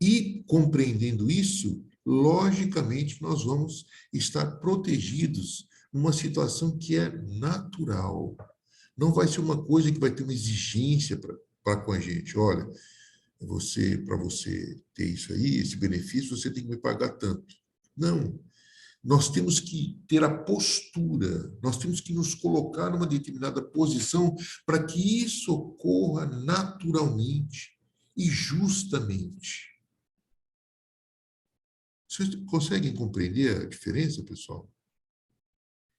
E, compreendendo isso, logicamente, nós vamos estar protegidos numa situação que é natural. Não vai ser uma coisa que vai ter uma exigência para com a gente. Olha, para você ter isso aí, esse benefício, você tem que me pagar tanto. Não. Nós temos que ter a postura, nós temos que nos colocar numa determinada posição para que isso ocorra naturalmente e justamente. Vocês conseguem compreender a diferença, pessoal?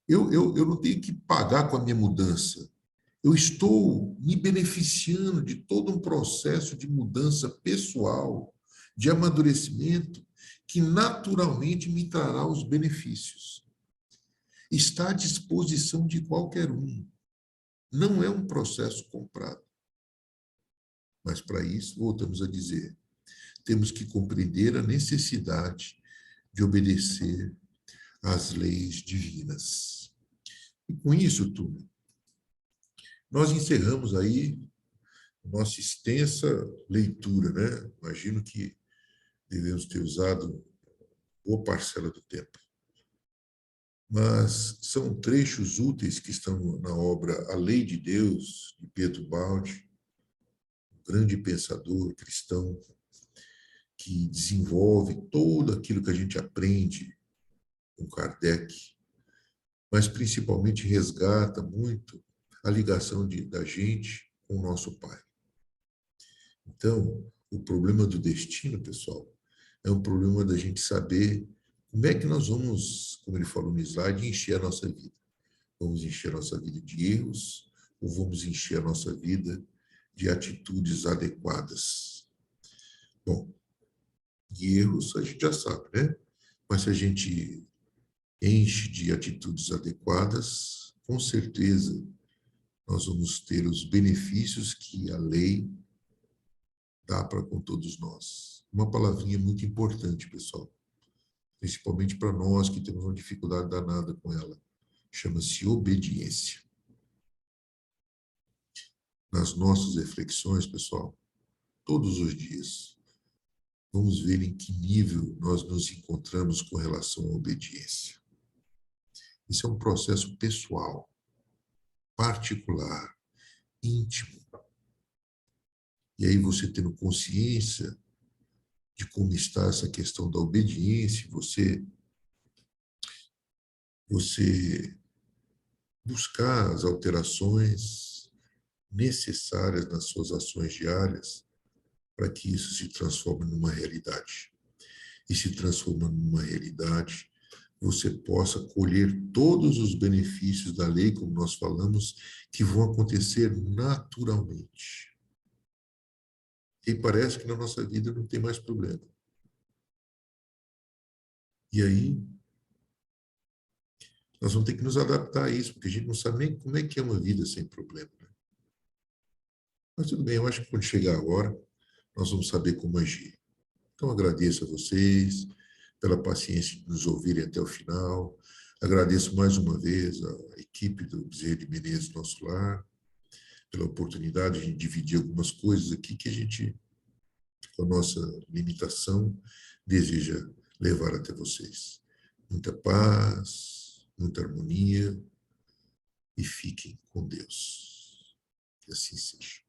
Eu não tenho que pagar com a minha mudança. Eu estou me beneficiando de todo um processo de mudança pessoal, de amadurecimento, que naturalmente me trará os benefícios. Está à disposição de qualquer um. Não é um processo comprado. Mas, para isso, voltamos a dizer, temos que compreender a necessidade de obedecer às leis divinas. E com isso, turma, nós encerramos aí nossa extensa leitura, né? Imagino que devemos ter usado boa parcela do tempo. Mas são trechos úteis que estão na obra A Lei de Deus, de Pietro Baldi, um grande pensador cristão que desenvolve todo aquilo que a gente aprende com Kardec, mas principalmente resgata muito a ligação da gente com o nosso Pai. Então, o problema do destino, pessoal, é um problema da gente saber como é que nós vamos, como ele falou no slide, encher a nossa vida. Vamos encher a nossa vida de erros ou vamos encher a nossa vida de atitudes adequadas? Bom, de erros a gente já sabe, né? Mas se a gente enche de atitudes adequadas, com certeza nós vamos ter os benefícios que a lei dá para com todos nós. Uma palavrinha muito importante, pessoal, principalmente para nós que temos uma dificuldade danada com ela. Chama-se obediência. Nas nossas reflexões, pessoal, todos os dias, vamos ver em que nível nós nos encontramos com relação à obediência. Isso é um processo pessoal, particular, íntimo. E aí você tendo consciência de como está essa questão da obediência, você buscar as alterações necessárias nas suas ações diárias para que isso se transforme numa realidade. E se transformando numa realidade, você possa colher todos os benefícios da lei, como nós falamos, que vão acontecer naturalmente. E parece que na nossa vida não tem mais problema. E aí, nós vamos ter que nos adaptar a isso, porque a gente não sabe nem como é que é uma vida sem problema. Né? Mas tudo bem, eu acho que quando chegar a hora, nós vamos saber como agir. Então, agradeço a vocês pela paciência de nos ouvirem até o final. Agradeço mais uma vez a equipe do Bezerra de Menezes Nosso Lar. pela oportunidade de dividir algumas coisas aqui que a gente, com a nossa limitação, deseja levar até vocês. Muita paz, muita harmonia e fiquem com Deus. Que assim seja.